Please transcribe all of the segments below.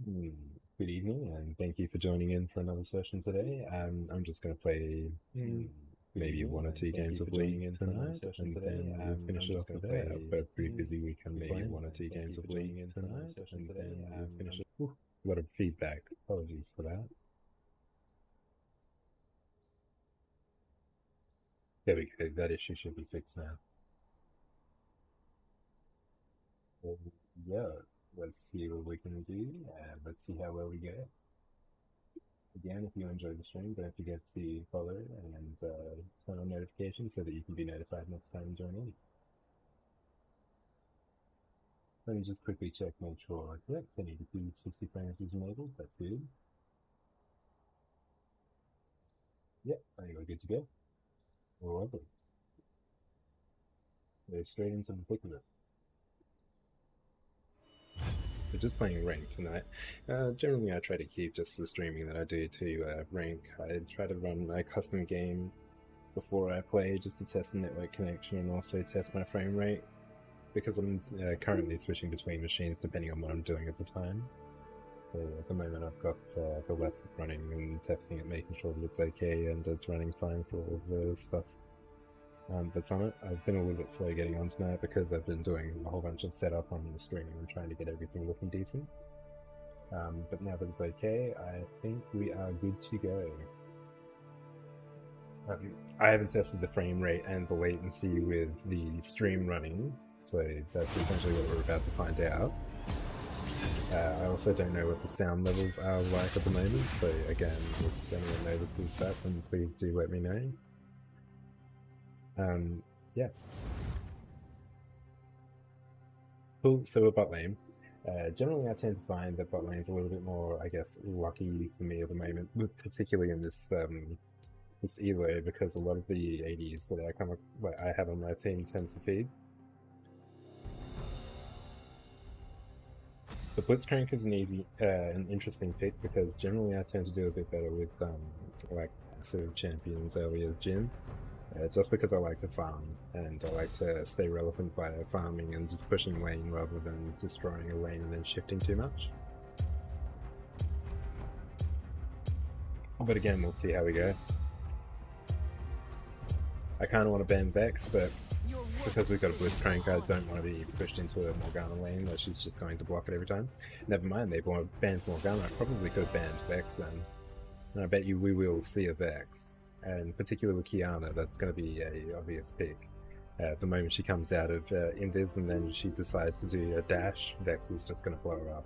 Mm, Good evening, and thank you for joining in for another session today. I'm just going to play Good maybe evening, one or and two thank games you for of League joining in for another tonight, session and today. then we'll finish I'm it off just going for to there. I've play got a pretty busy weekend maybe planned, one or two thank games you of for League joining in for another tonight, session and today. then we'll finish it. Ooh, a lot of feedback. Apologies for that. There we go. That issue should be fixed now. Well, yeah, let's see what we can do, and let's see how well we go. Again, if you enjoy the stream, don't forget to follow and turn on notifications so that you can be notified next time you join in. Let me just quickly check, make sure. Yep, 1080p 60 frames is enabled. That's good. Yep, I think we're good to go. We're lovely. We're straight into the thick of it. We're just playing rank tonight. Generally, I try to keep just the streaming that I do to rank. I try to run a custom game before I play just to test the network connection and also test my frame rate because I'm currently switching between machines depending on what I'm doing at the time. So at the moment, I've got the laptop running and testing it, making sure that it's okay and it's running fine for all the stuff that's on it. I've been a little bit slow getting onto that because I've been doing a whole bunch of setup on the stream and trying to get everything looking decent. But now that it's okay, I think we are good to go. I haven't tested the frame rate and the latency with the stream running, so that's essentially what we're about to find out. I also don't know what the sound levels are like at the moment, so again, if anyone notices that, then please do let me know. Yeah. Cool, so we're bot lane. Generally, I tend to find that bot lane is a little bit more, I guess, lucky for me at the moment, particularly in this elo, because a lot of the ADs that I have on my team tend to feed. The Blitzcrank is an interesting pick because generally I tend to do a bit better with like sort of champions early as Jin, just because I like to farm and I like to stay relevant via farming and just pushing lane rather than destroying a lane and then shifting too much. But again, we'll see how we go. I kind of want to ban Vex, but because we've got a Blitzcrank, I don't want to be pushed into a Morgana lane where she's just going to block it every time. Never mind, they banned Morgana. I probably could have banned Vex then. And I bet you we will see a Vex. And particularly with Kiana, that's going to be a obvious pick. The moment she comes out of Invis and then she decides to do a dash, Vex is just going to blow her up.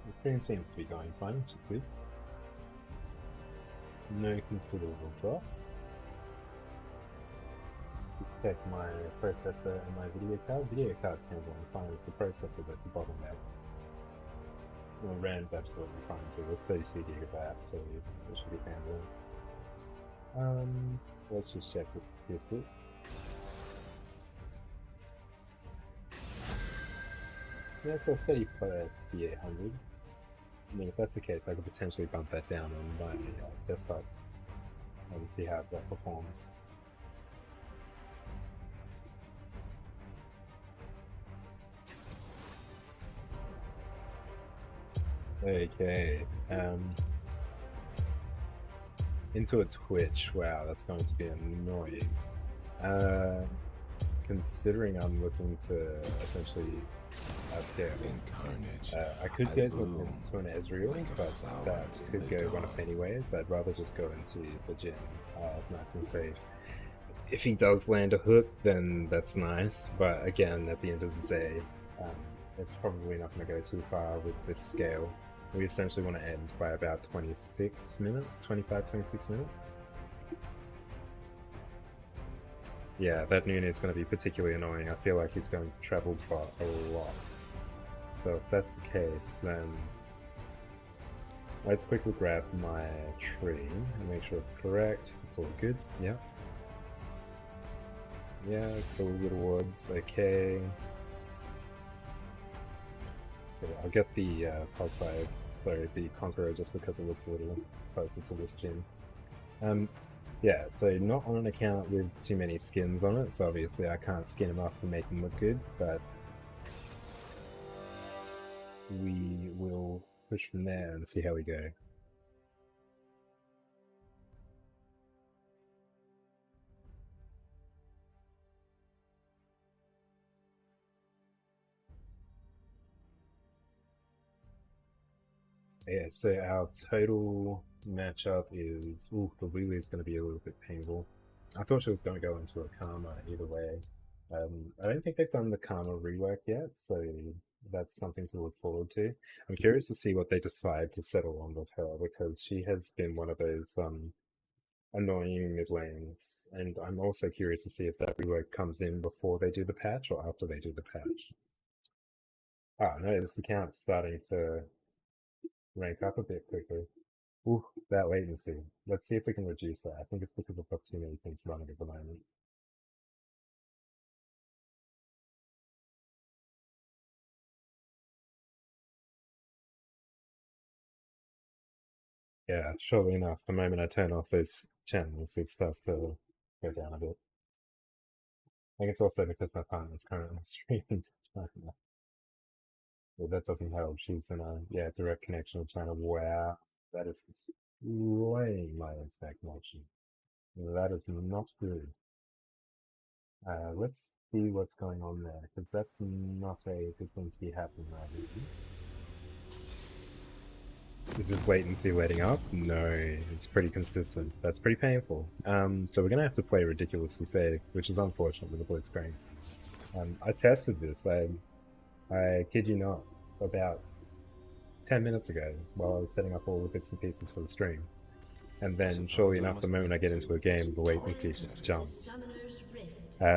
The stream seems to be going fine, which is good. No considerable drops. Just check my processor and my video card. Video card's handling fine. It's the processor that's a bottleneck. Well, RAM's absolutely fine too. It's 32 gigabytes, so it should be handling. Let's just check the statistics. Yeah, so steady for 5800. I mean, if that's the case, I could potentially bump that down on my desktop and see how that performs. Okay. Into a Twitch. Wow, that's going to be annoying. Considering I'm looking to essentially scale, I could go to an Ezreal, but that could go one of many ways. I'd rather just go into the Jhin. It's nice and safe. If he does land a hook, then that's nice. But again, at the end of the day, it's probably not going to go too far with this scale. We essentially want to end by about 26 minutes, 25, 26 minutes. Yeah, that noon is going to be particularly annoying. I feel like he's going to travel bot a lot. So if that's the case, then let's quickly grab my tree and make sure it's correct. It's all good. Yeah. Yeah, cool little woods. Okay. I'll get the the Conqueror just because it looks a little closer to this gym. Yeah, so not on an account with too many skins on it, so obviously I can't skin them up and make them look good, but we will push from there and see how we go. Yeah, so our total matchup is... Ooh, the Lulu is going to be a little bit painful. I thought she was going to go into a Karma either way. I don't think they've done the Karma rework yet, so that's something to look forward to. I'm curious to see what they decide to settle on with her, because she has been one of those annoying mid lanes, and I'm also curious to see if that rework comes in before they do the patch or after they do the patch. Oh no, this account's starting to rank up a bit quickly. Ooh, that latency. Let's see if we can reduce that. I think it's because I've got too many things running at the moment. Yeah, surely enough, the moment I turn off those channels, it starts to go down a bit. I think it's also because my partner's currently streaming to China. Well, that doesn't help. She's in a direct connection with China. Wow, that is slaying my internet connection. That is not good. Let's see what's going on there, because that's not a good thing to be happening right now. Is this latency letting up? No, it's pretty consistent. That's pretty painful. So we're gonna have to play ridiculously safe, which is unfortunate with the Blitzcrank. I tested this. I kid you not, about 10 minutes ago, while I was setting up all the bits and pieces for the stream. And then, surely enough, the moment I get into a game, the latency just jumps.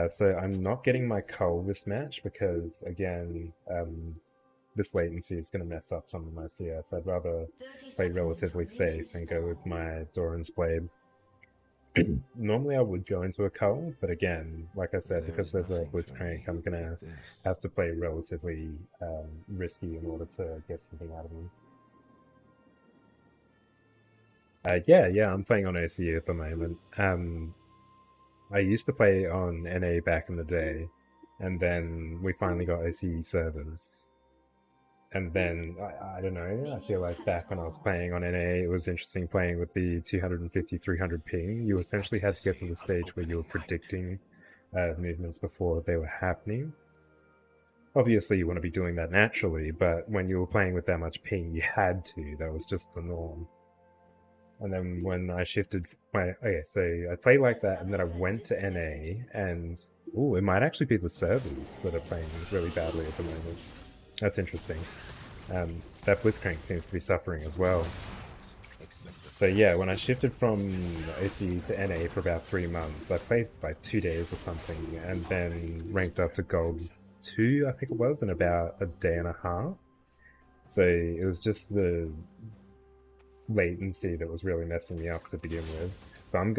So I'm not getting my cull this match because, again, this latency is going to mess up some of my CS. I'd rather play relatively safe and go with my Doran's Blade. Normally I would go into a cull, but again, like I said, because there's a Blitzcrank, I'm going to have to play relatively risky in order to get something out of him. Yeah, I'm playing on OCU at the moment. I used to play on NA back in the day, and then we finally got OCU servers. And then, I don't know, I feel like back when I was playing on NA, it was interesting playing with the 250, 300 ping. You essentially had to get to the stage where you were predicting movements before they were happening. Obviously, you want to be doing that naturally, but when you were playing with that much ping, you had to. That was just the norm. And then when I shifted so I played like that, and then I went to NA, and ooh, it might actually be the servers that are playing really badly at the moment. That's interesting. That Blitzcrank seems to be suffering as well. So yeah, when I shifted from OCE to NA for about 3 months, I played like 2 days or something, and then ranked up to Gold 2, I think it was, in about a day and a half. So it was just the latency that was really messing me up to begin with. So I'm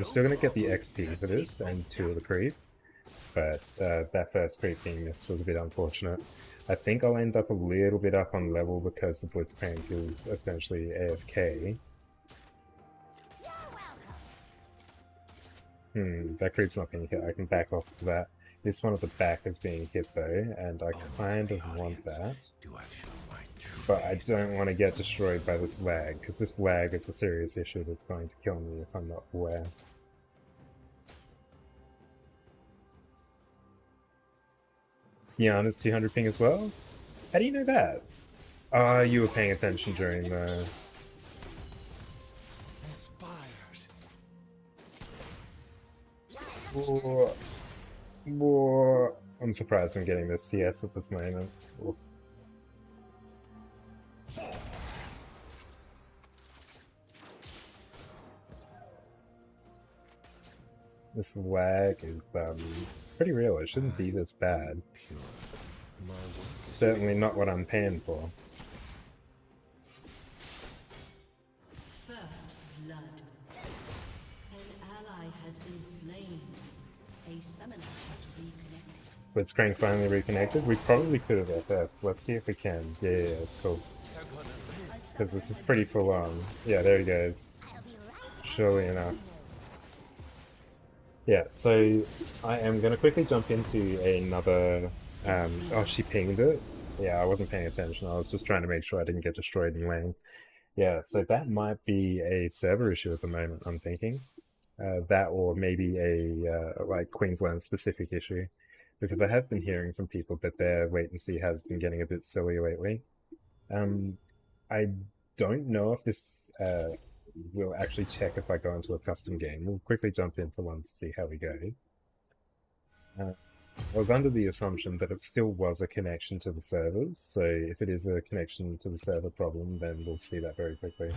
still gonna get the XP for this and 2 of the creep, but that first creep being missed was a bit unfortunate. I think I'll end up a little bit up on level because the Blitzcrank is essentially AFK. That creep's not being hit. I can back off of that. This one at the back is being hit though, and I kind of want that. But I don't want to get destroyed by this lag, because this lag is a serious issue that's going to kill me if I'm not aware. Kiana's 200 ping as well? How do you know that? You were paying attention during the... Whoa. I'm surprised I'm getting this CS at this moment. Ooh. This lag is pretty real. It shouldn't be this bad. Certainly not what I'm paying for. First blood. An ally has been slain. A summoner has reconnected. Blitzcrank finally reconnected. We probably could have FF. Let's see if we can. Yeah, cool. Because this is pretty full on. Yeah, there he goes. Surely enough. Yeah, so I am going to quickly jump into another... oh, she pinged it? Yeah, I wasn't paying attention. I was just trying to make sure I didn't get destroyed in lane. Yeah, so that might be a server issue at the moment, I'm thinking. That or maybe a like Queensland specific issue. Because I have been hearing from people that their latency has been getting a bit silly lately. I don't know if this will actually check if I go into a custom game. We'll quickly jump into one to see how we go. I was under the assumption that it still was a connection to the servers, so if it is a connection to the server problem, then we'll see that very quickly.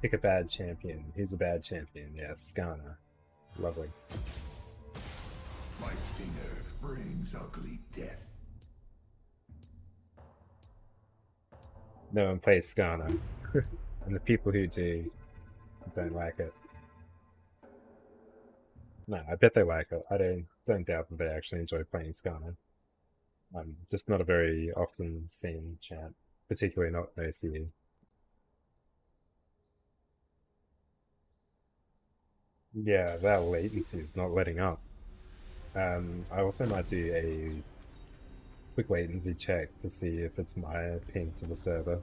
Pick a bad champion. Who's a bad champion? Yes, Skarner. Lovely. My stinger brings ugly death. No one plays Skarner. And the people who do don't like it. No, I bet they like it. I don't doubt that they actually enjoy playing Skarner. Just not a very often seen champ, particularly not in OCE. Yeah, that latency is not letting up. I also might do a quick latency check to see if it's my ping to the server.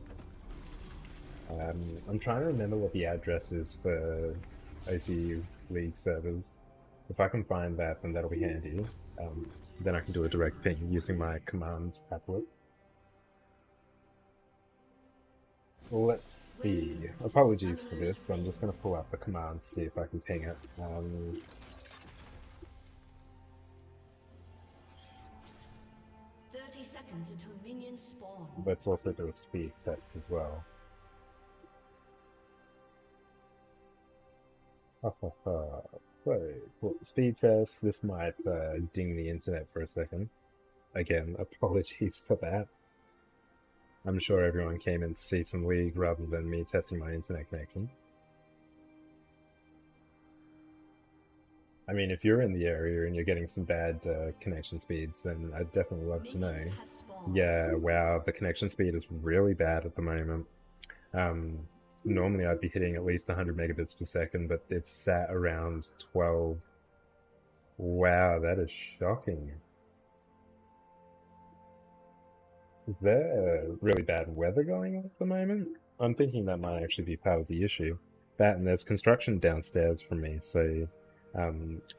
I'm trying to remember what the address is for OCE League servers. If I can find that, then that'll be handy. Then I can do a direct ping using my command applet. Well, let's see. Apologies for this. I'm just going to pull up the command to see if I can ping it. 30 seconds until minions spawn. Let's also do a speed test as well. Wait, cool. Speed test. This might ding the internet for a second. Again, apologies for that. I'm sure everyone came in to see some League rather than me testing my internet connection. I mean, if you're in the area and you're getting some bad connection speeds, then I'd definitely love to know. Yeah, wow, the connection speed is really bad at the moment. Normally I'd be hitting at least 100 megabits per second, but it's sat around 12. Wow, that is shocking. Is there really bad weather going on at the moment? I'm thinking that might actually be part of the issue. That and there's construction downstairs from me, so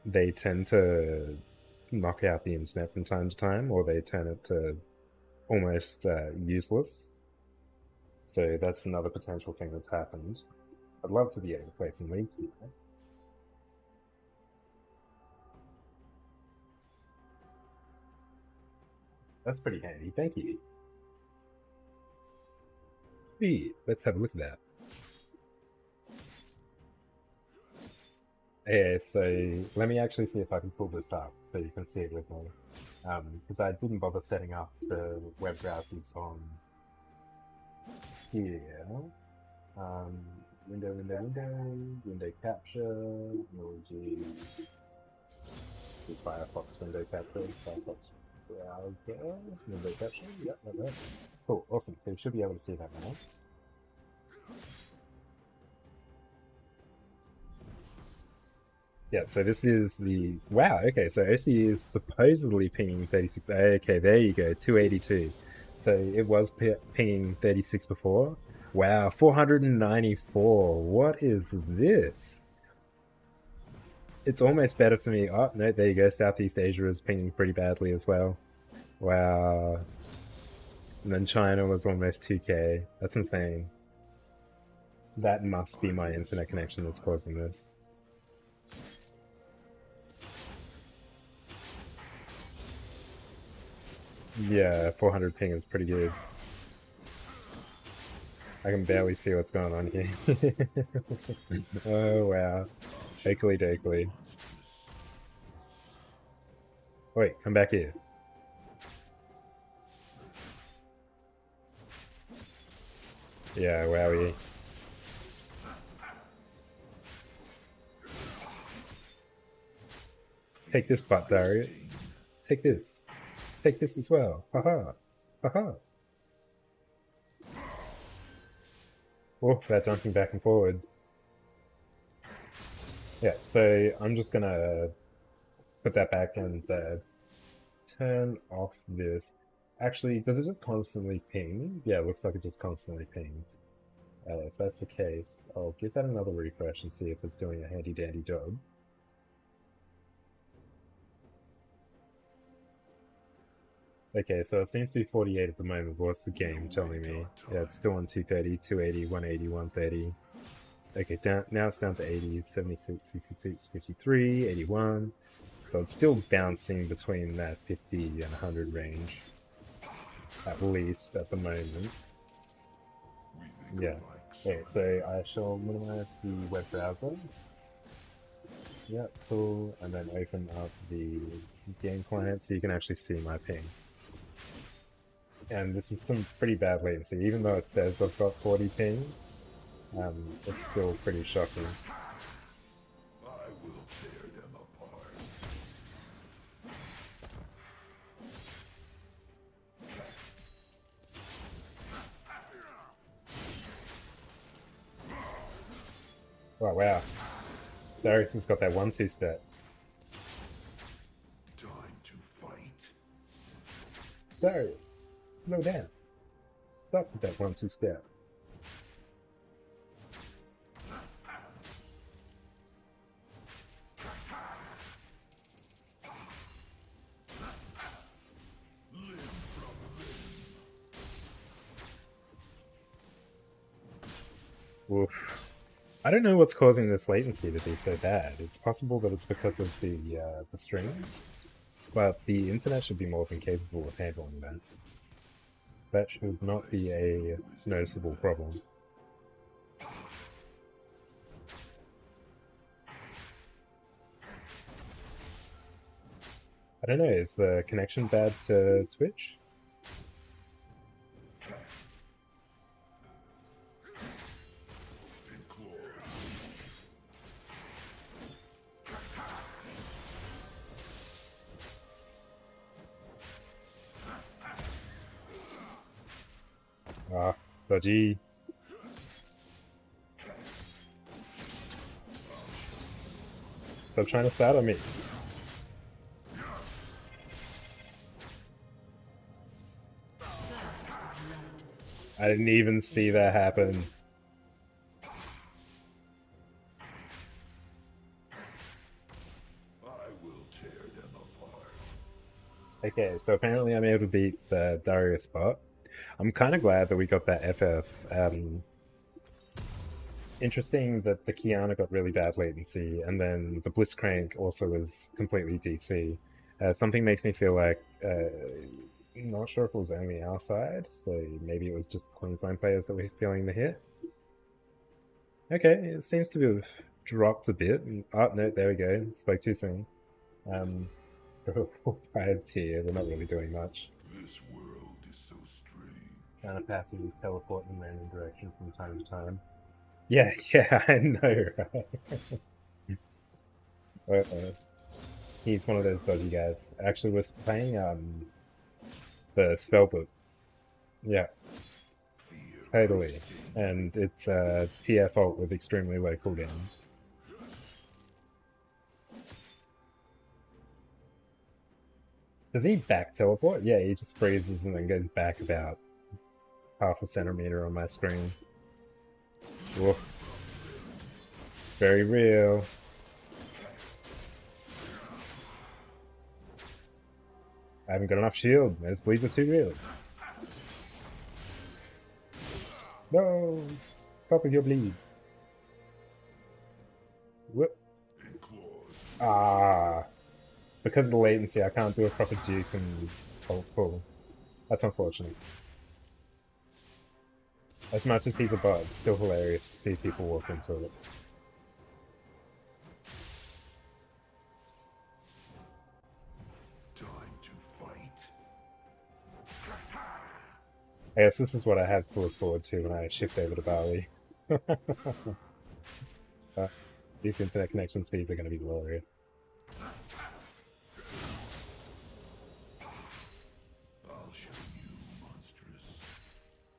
they tend to knock out the internet from time to time, or they turn it to almost useless. So that's another potential thing that's happened. I'd love to be able to play some Leagues here. That's pretty handy, thank you. Sweet, let's have a look at that. Yeah, so let me actually see if I can pull this up so you can see it with me. Because I didn't bother setting up the web browsers on here. Window capture, we'll do Firefox window capture, Firefox browser, window capture, yep, like that. Cool, awesome, so you should be able to see that now. Yeah, so this is the... Wow, okay, so OCE is supposedly pinging 36. Okay, there you go, 282. So it was pinging 36 before. Wow, 494. What is this? It's almost better for me. Oh, no, there you go. Southeast Asia is pinging pretty badly as well. Wow. And then China was almost 2K. That's insane. That must be my internet connection that's causing this. Yeah, 400 ping is pretty good. I can barely see what's going on here. Oh, wow. Oakley dokley. Wait, come back here. Yeah, wowie. Take this, butt, Darius. Take this. Take this as well. Haha. Haha. Oh, that jumping back and forward. Yeah, so I'm just gonna put that back and turn off this. Actually, does it just constantly ping? Yeah, it looks like it just constantly pings. If that's the case, I'll give that another refresh and see if it's doing a handy dandy job. Okay, so it seems to be 48 at the moment. What's the game telling me? Yeah, it's still on 230, 280, 180, 130. Okay, now it's down to 80, 76, 66, 53, 81. So it's still bouncing between that 50 and 100 range. At least at the moment. Yeah. Okay, so I shall minimize the web browser. Yep, cool. And then open up the game client so you can actually see my ping. And this is some pretty bad latency. Even though it says I've got 40 pings, it's still pretty shocking. I will tear them apart. Oh, wow. Darius has got that 1-2 step. Time to fight. Darius, slow down. Stop with that 1-2 step. Oof. I don't know what's causing this latency to be so bad. It's possible that it's because of the stream, but the internet should be more than capable of handling that. That should not be a noticeable problem. I don't know, is the connection bad to Twitch? Ah, dodgy. Stop trying to start on me. I didn't even see that happen. I will tear them apart. Okay, so apparently I'm able to beat the Darius bot. I'm kind of glad that we got that FF. Interesting that the Kiana got really bad latency, and then the Blitzcrank also was completely DC. Something makes me feel like, not sure if it was only our side, so maybe it was just Queensland players that were feeling the hit. Okay, it seems to have dropped a bit. Oh, no, there we go. Spoke too soon. So bad tier, they're not really doing much. This world is so strange. Kind of passages teleport in random direction from time to time. Yeah, I know, right? He's one of those dodgy guys. Actually, was playing the spellbook. Yeah, totally. And it's TF ult with extremely low cooldown. Does he back teleport? Yeah, he just freezes and then goes back about half a centimeter on my screen. Whoa. Very real. I haven't got enough shield. Those bleeds are too real. No! Stop with your bleeds. Whoop. Ah. Because of the latency, I can't do a proper juke and pull. That's unfortunate. As much as he's a bot, it's still hilarious to see people walk into it. Time to fight. I guess this is what I have to look forward to when I shift over to Bali. These internet connection speeds are going to be glorious.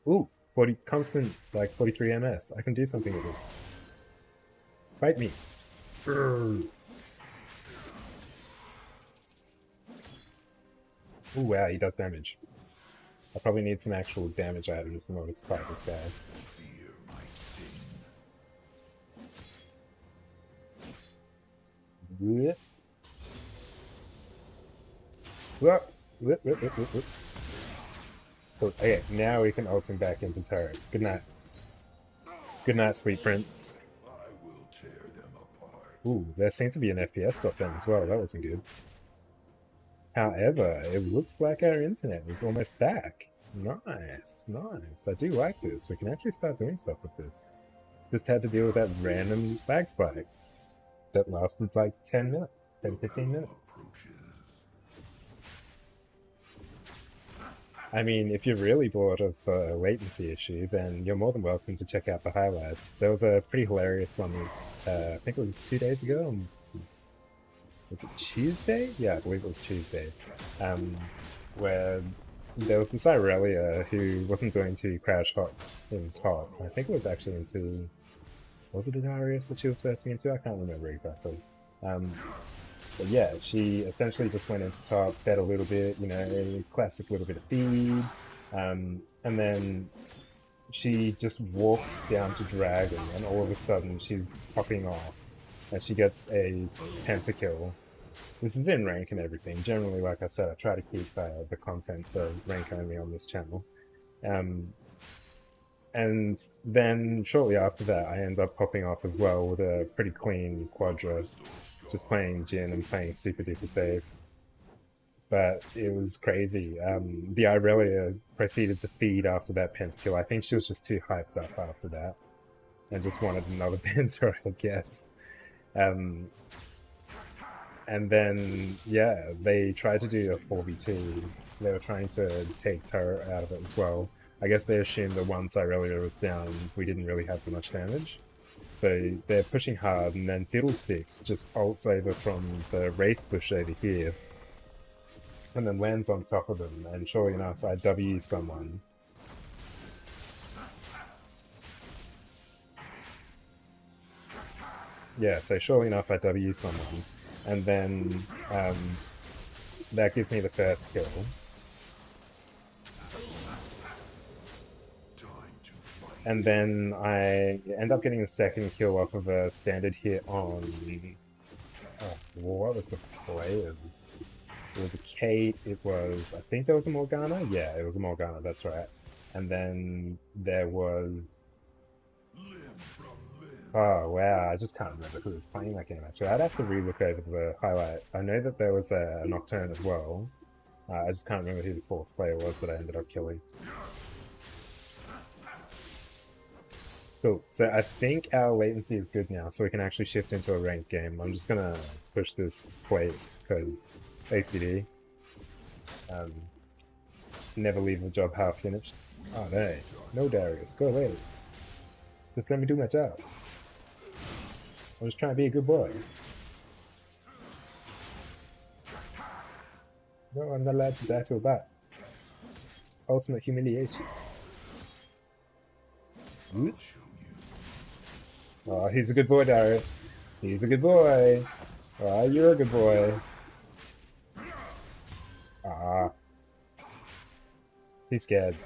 Ooh, 40 constant, like 43 MS. I can do something with this. Fight me. Grr. Ooh, wow, he does damage. I probably need some actual damage items in order to fight this guy. Fear my sting. Whip. Whoop. Whip, whip, whip, whip, whip. So, okay, now we can ult him back into turret. Good night. Good night, sweet prince. I will tear them apart. Ooh, there seemed to be an FPS bot then as well. That wasn't good. However, it looks like our internet is almost back. Nice, nice. I do like this. We can actually start doing stuff with this. Just had to deal with that random lag spike that lasted like 10 minutes, 10, 15 minutes. I mean, if you're really bored of the latency issue, then you're more than welcome to check out the highlights. There was a pretty hilarious one, I think it was 2 days ago. Was it Tuesday? Yeah, I believe it was Tuesday. Where there was this Irelia who wasn't doing too crash hot in top. I think it was actually into... Was it an Arius that she was versing into? I can't remember exactly. But yeah, she essentially just went into top, fed a little bit, you know, a classic little bit of feed, and then she just walked down to Dragon, and all of a sudden she's popping off, and she gets a pentakill. This is in rank and everything. Generally, like I said, I try to keep the content to rank only on this channel. And then shortly after that, I end up popping off as well with a pretty clean quadra. Just playing Jin and playing super duper safe. But it was crazy. The Irelia proceeded to feed after that pentakill. I think she was just too hyped up after that. And just wanted another penta, I guess. And then, yeah, they tried to do a 4v2. They were trying to take turret out of it as well. I guess they assumed that once Irelia was down, we didn't really have much damage. So they're pushing hard, and then Fiddlesticks just ults over from the Wraith bush over here, and then lands on top of them, and sure enough, I W someone. Yeah, so surely enough, I W someone, and then that gives me the first kill. And then I end up getting the second kill off of a standard hit on... Oh, what was the players? It was a Kate, it was... I think there was a Morgana? Yeah, it was a Morgana, that's right. And then there was... Oh, wow, I just can't remember who was playing that game, actually. I'd have to re-look over the highlight. I know that there was a Nocturne as well. I just can't remember who the fourth player was that I ended up killing. Cool, so I think our latency is good now, so we can actually shift into a ranked game. I'm just gonna push this plate, because ACD. Never leave the job half finished. Oh, no. No, Darius, go away. Just let me do my job. I'm just trying to be a good boy. No, I'm not allowed to die to a bot. Ultimate humiliation. Oops. Oh, he's a good boy, Darius. He's a good boy. Oh, you're a good boy. Ah. He's scared.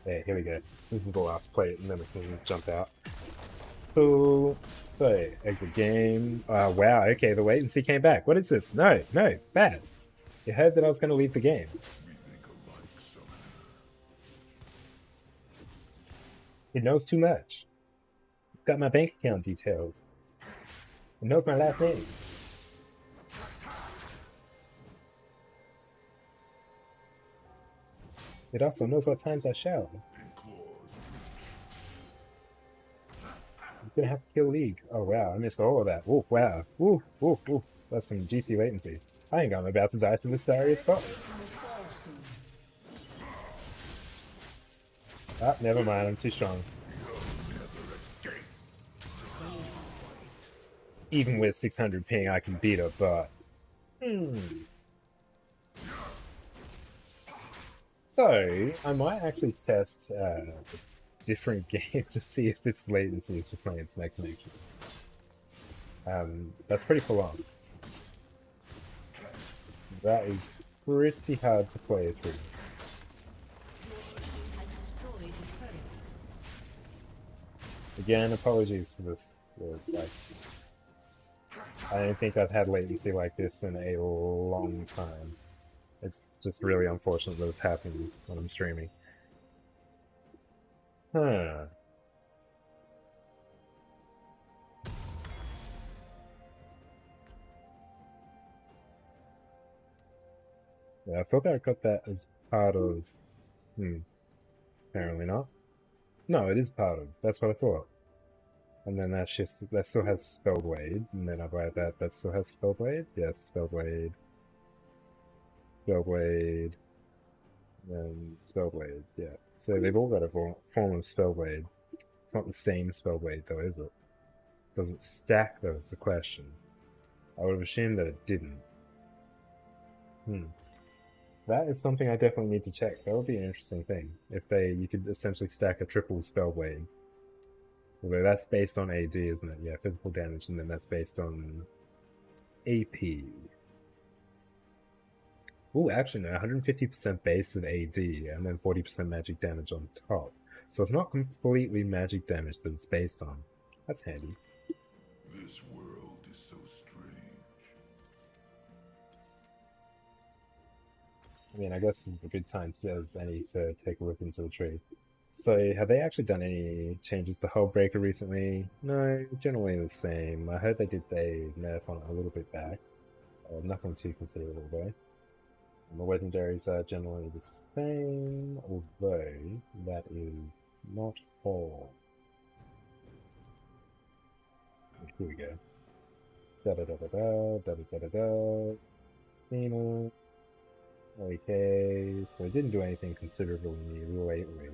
Hey, here we go. This is the last plate, and then we can jump out. Cool. So, exit game. Wow, okay, the latency came back. What is this? No, no, bad. You heard that I was going to leave the game. It knows too much. It's got my bank account details. It knows my last name. It also knows what times I shower. Gonna have to kill League. Oh wow, I missed all of that. Ooh, wow. Ooh, ooh, ooh. That's some GC latency. I think I'm about to die to this Darius bot. Ah, never mind, I'm too strong. even with 600 ping, I can beat her, but... So, I might actually test a different game to see if this latency is just my internet connection. That's pretty full on. That is pretty hard to play through. Has destroyed a turret. Again, apologies for this. Like, I don't think I've had latency like this in a long time. It's just really unfortunate that it's happening when I'm streaming. Huh. Yeah, I thought that I got that as part of... Apparently not. No, it is part of. That's what I thought. And then that shifts... That still has Spellblade. And then I buy that. That still has Spellblade? Yes, Spellblade. Spellblade. And Spellblade, yeah. So they've all got a form of Spellblade. It's not the same Spellblade, though, is it? Does it stack, though, is the question. I would have assumed that it didn't. That is something I definitely need to check. That would be an interesting thing. If you could essentially stack a triple Spellblade. Although that's based on AD, isn't it? Yeah, physical damage, and then that's based on AP. Oh, actually no, 150% base of AD, and then 40% magic damage on top. So it's not completely magic damage that it's based on. That's handy. This world is so strange. I mean, I guess it's a good time as any to take a look into the tree. So, have they actually done any changes to Hullbreaker recently? No, generally the same. I heard they did a nerf on it a little bit back. Nothing too considerable though. And the legendaries are generally the same, although that is not all. Here we go. Da da da da da da da da da. Athena. Okay, so I didn't do anything considerably new lately.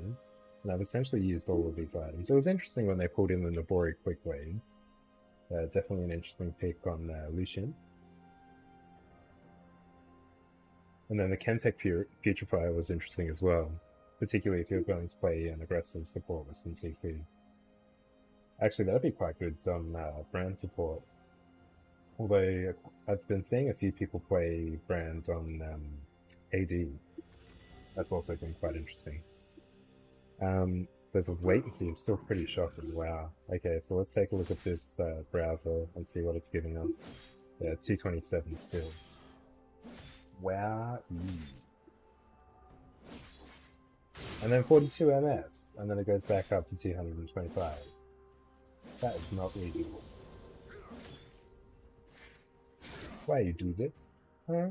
And I've essentially used all of these items. It was interesting when they pulled in the Nabori Quick Blades. Definitely an interesting pick on Lucian. And then the Chemtech Putrefier was interesting as well, particularly if you're going to play an aggressive support with some CC. Actually, that'd be quite good on brand support. Although I've been seeing a few people play brand on AD. That's also been quite interesting. So the latency is still pretty shocking. Wow. Okay, so let's take a look at this browser and see what it's giving us. Yeah, 227 still. Wow. And then 42 ms, and then it goes back up to 225. That is not reasonable. Why you do this? Huh?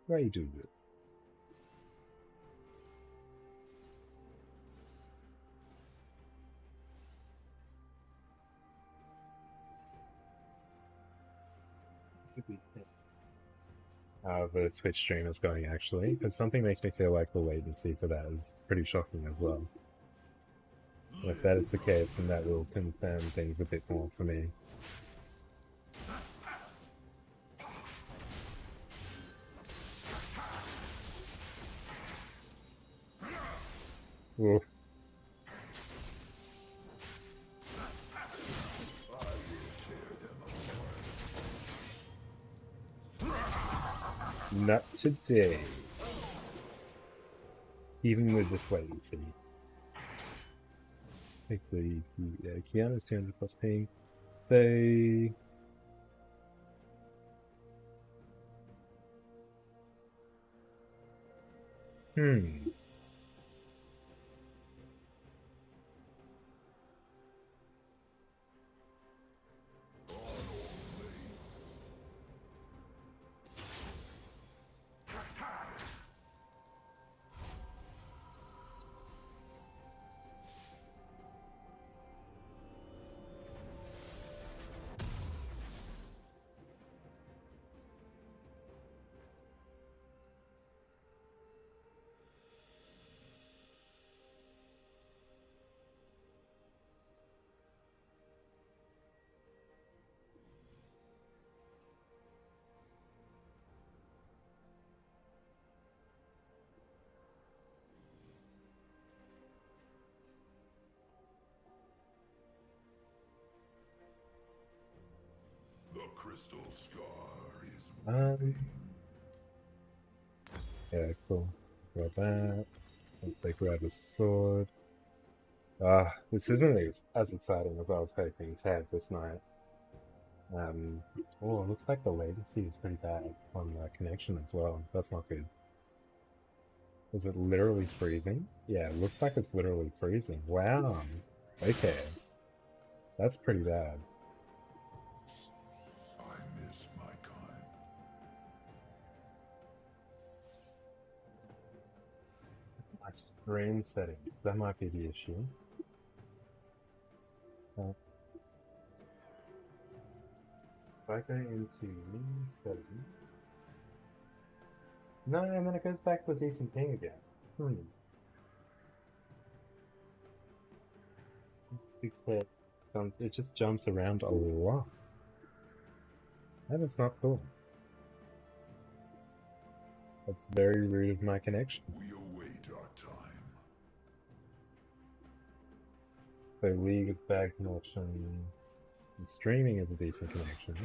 Why you do this? How the Twitch stream is going actually, because something makes me feel like the latency for that is pretty shocking as well. And if that is the case, then that will confirm things a bit more for me. Oof. Not today. Even with this latency. I think the Kiana's 200 plus ping. They... The crystal scar is Yeah, cool. Grab that. Let's say grab a sword. Ah, this isn't as exciting as I was hoping to have this night. Oh, it looks like the latency is pretty bad on the connection as well. That's not good. Is it literally freezing? Yeah, it looks like it's literally freezing. Wow. Okay. That's pretty bad. I miss my kind. My stream settings. That might be the issue. If I go into settings. No, and then it goes back to a decent thing again. It just jumps around a lot. That is not cool. That's very rude of my connection. We await our time. So League is bad connection. And streaming is a decent connection.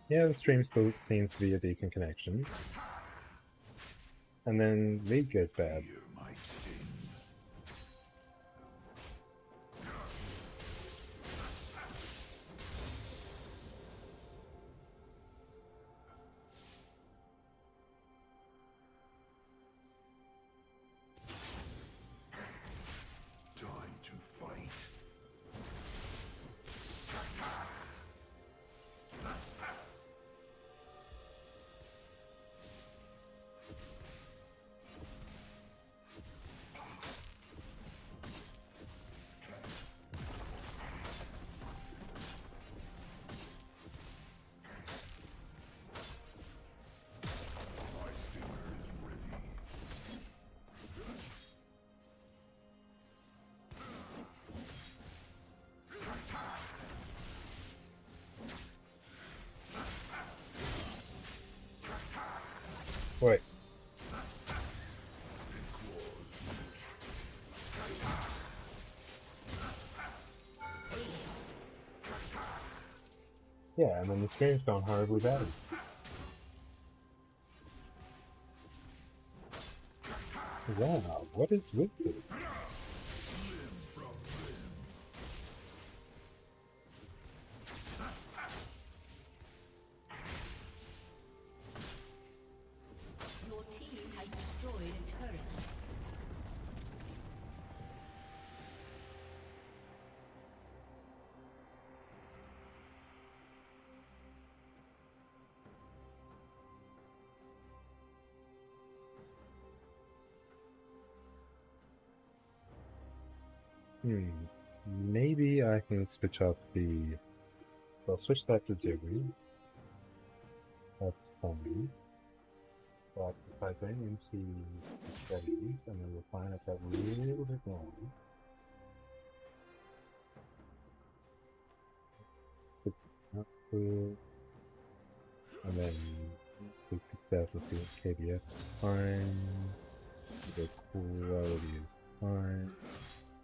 Yeah, the stream still seems to be a decent connection. And then League goes bad. Hear my sting. Time to fight. My stinger is ready. Wait. Yeah, and then the stream's gone horribly bad. Wow, what is with this? Your team has destroyed a turret. Maybe I can switch up the... I'll switch that to Zuri. That's fine. But if I go into settings and then refine it that a little bit more, not good. And then 60,000 KBS is fine. The quality is fine.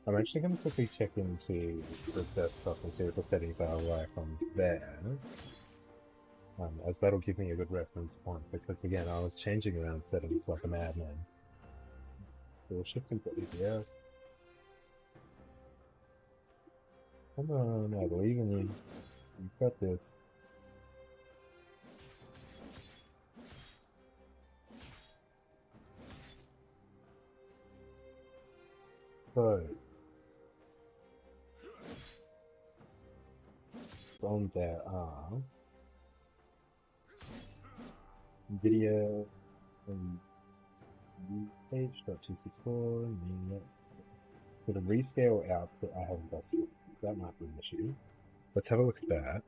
I'm actually going to quickly check into the desktop and see what the settings are like on there. As that'll give me a good reference point, because again, I was changing around settings like a madman. So we'll shift into EBS. Come on, I believe in you. You've got this. So, on there are video and page.264, for the rescale output I haven't tested. That might be an issue. Let's have a look at that.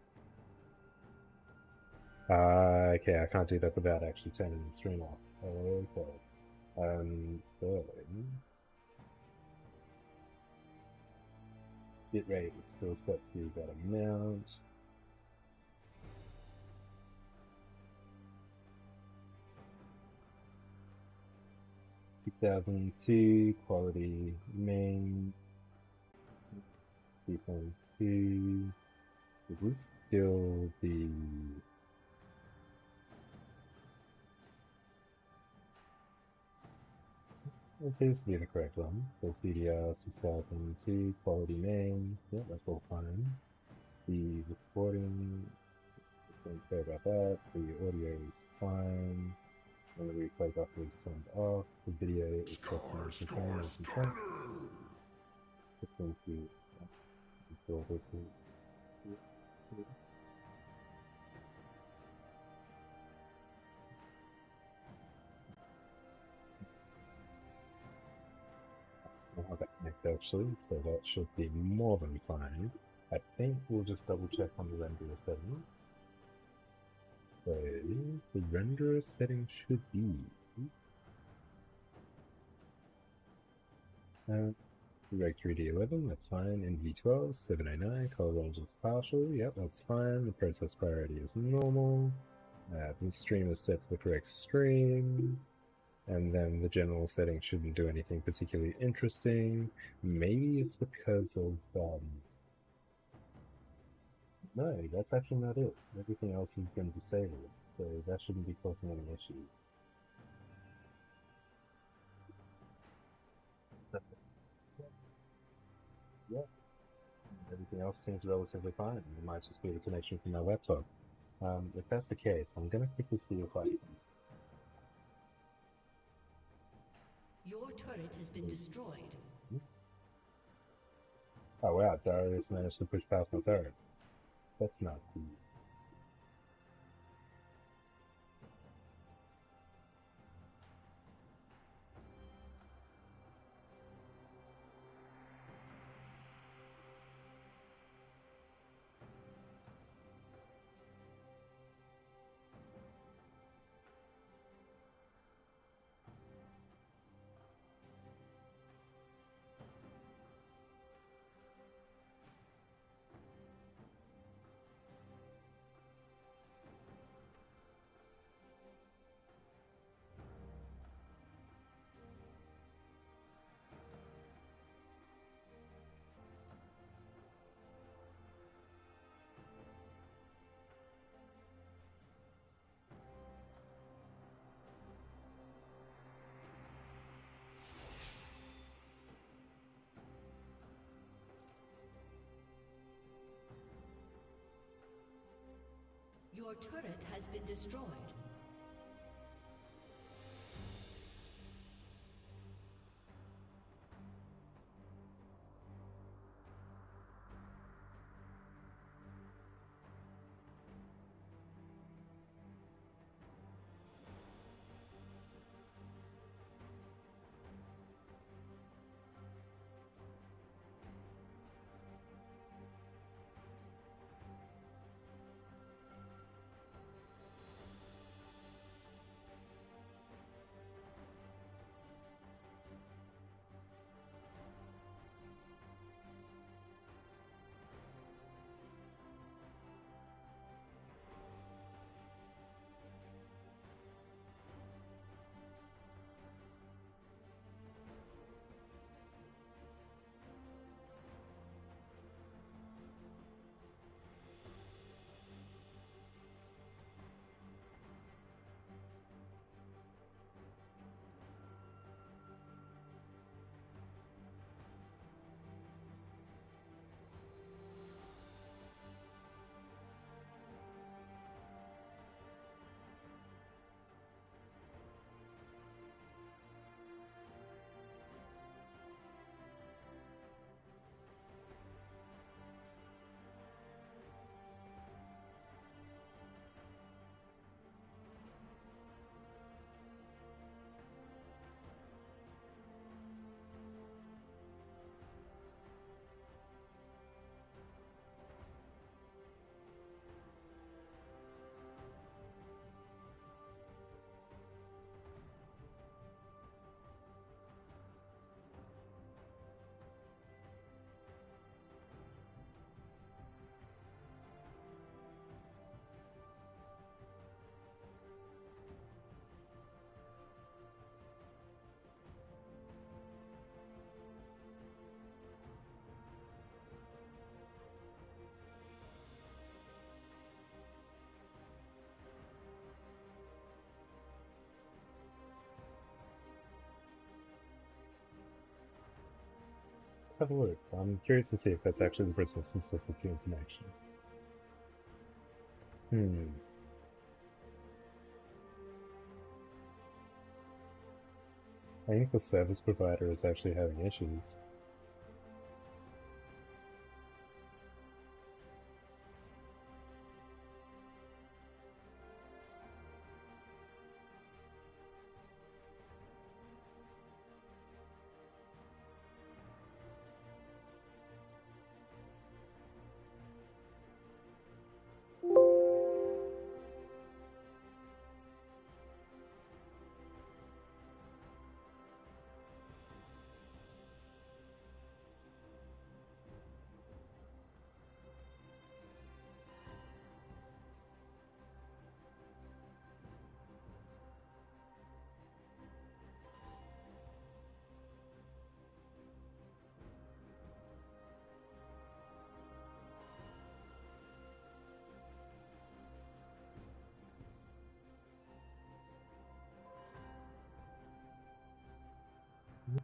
Okay, I can't do that without actually turning the stream off. Okay. So bitrate is still set to that amount. (2002) quality main. Defense 2. Is this still the... It appears to be the correct one. So CDR 6002, quality main. Yeah, that's all fine. The recording, don't care about that. The audio is fine. And the replay buffer is turned off. The video is set to motion frame, motion type. Thank you. I'll have that connect actually, so that should be more than fine. I think we'll just double check on the renderer settings. So the renderer setting should be Reg 3D11, that's fine. NV12, 709, color range is partial, yep, that's fine. The process priority is normal. The stream is set to the correct stream. And then the general settings shouldn't do anything particularly interesting. Maybe it's because of, no, that's actually not it. Everything else has been disabled, so that shouldn't be causing any issues. Yeah. Everything else seems relatively fine. It might just be the connection from my laptop. If that's the case, I'm going to quickly see if I... Your turret has been destroyed. Oh wow, Darius managed to push past my turret. That's not cool. Your turret has been destroyed. Let's have a look. I'm curious to see if that's actually the Christmas specific information. I think the service provider is actually having issues.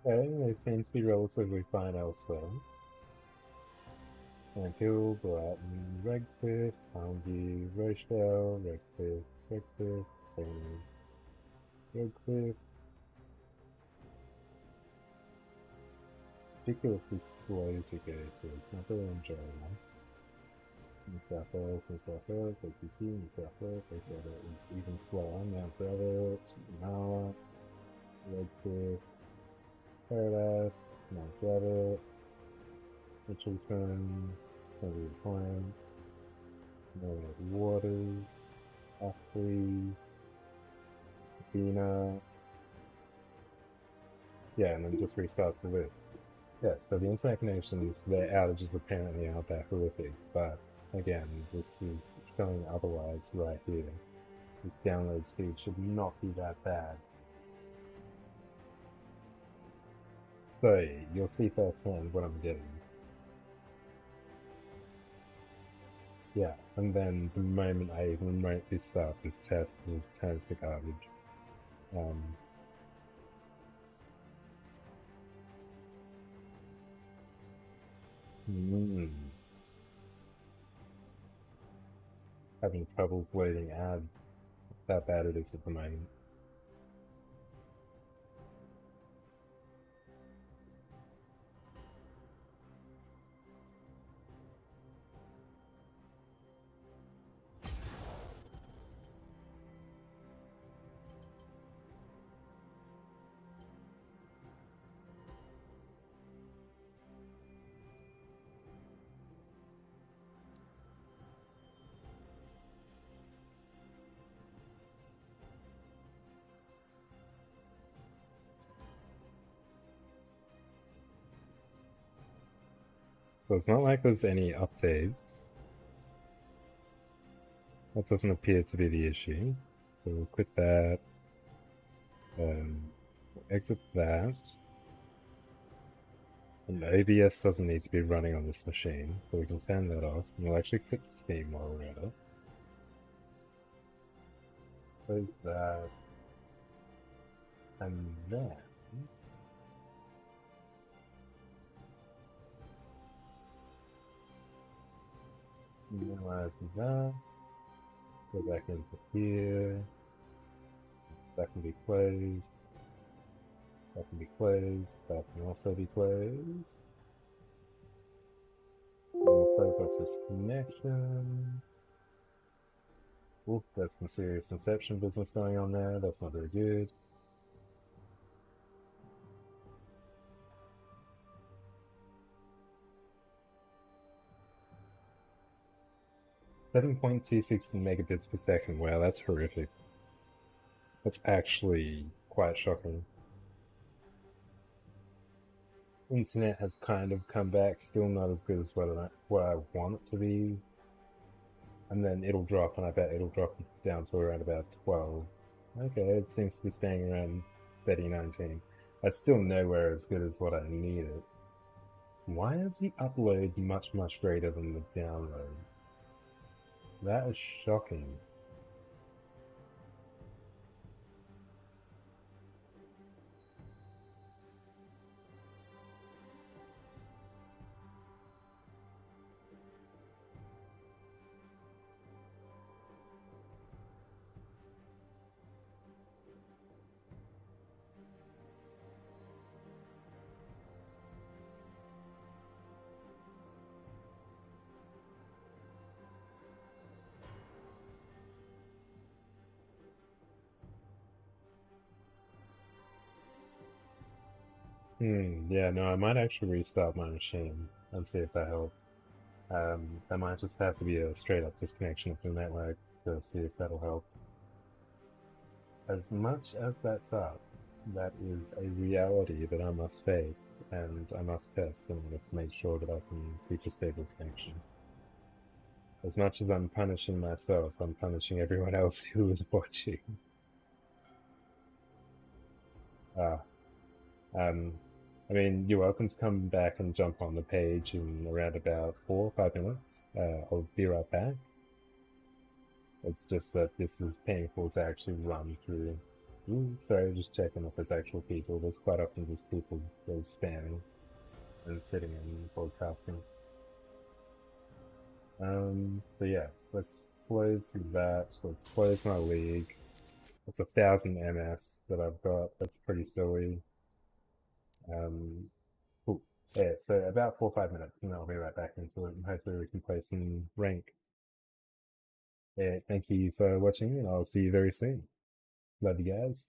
Okay, they seem to be relatively fine elsewhere. Hill, Bratton, Redcliffe, Poundview, Rochdale, Redcliffe, Redcliffe. Ridiculously slow to go through. It's not very enjoyable. New South Wales, APT, New South Wales, they get it even slower. Mount Brevet, Mala, Redcliffe, Paradise, Mount Brevet, Mitchelton, Heavy Point, Northern Waters, Ashley, Bina. Yeah, and then just restarts the list. Yeah, so the internet connections, their outages apparently aren't that horrific, but again, this is showing otherwise right here. This download speed should not be that bad. So you'll see firsthand what I'm getting. Yeah, and then the moment I remotely start this test, it turns to garbage. Having troubles loading ads. That's how bad it is at the moment. So it's not like there's any updates. That doesn't appear to be the issue. So we'll quit that. Exit that. And OBS doesn't need to be running on this machine, so we can turn that off. And we'll actually quit Steam while we're at it. Close that. And then minimize that. Go back into here. That can be closed. That can be closed. That can also be closed. And we'll close off this connection. Ooh, that's some serious Inception business going on there. That's not very good. .26 megabits per second. Wow, that's horrific. That's actually quite shocking. Internet has kind of come back, still not as good as what I want it to be. And then it'll drop, and I bet it'll drop down to around about 12. Okay, it seems to be staying around 3019. That's still nowhere as good as what I needed. Why is the upload much, much greater than the download? That is shocking. Yeah, no, I might actually restart my machine and see if that helps. That might just have to be a straight up disconnection of the network to see if that'll help. As much as that sucks, that is a reality that I must face and I must test in order to make sure that I can keep a stable connection. As much as I'm punishing myself, I'm punishing everyone else who is watching. Ah, um, I mean, you're welcome to come back and jump on the page in around about 4 or 5 minutes. I'll be right back. It's just that this is painful to actually run through. Sorry, just checking if it's actual people. There's quite often just people spamming and sitting and broadcasting. But yeah, let's close that. Let's close my league. It's 1,000 MS that I've got. That's pretty silly. Cool. Yeah, so about 4 or 5 minutes, and I'll be right back into it, and hopefully we can play some rank. Yeah, thank you for watching, and I'll see you very soon. Love you guys.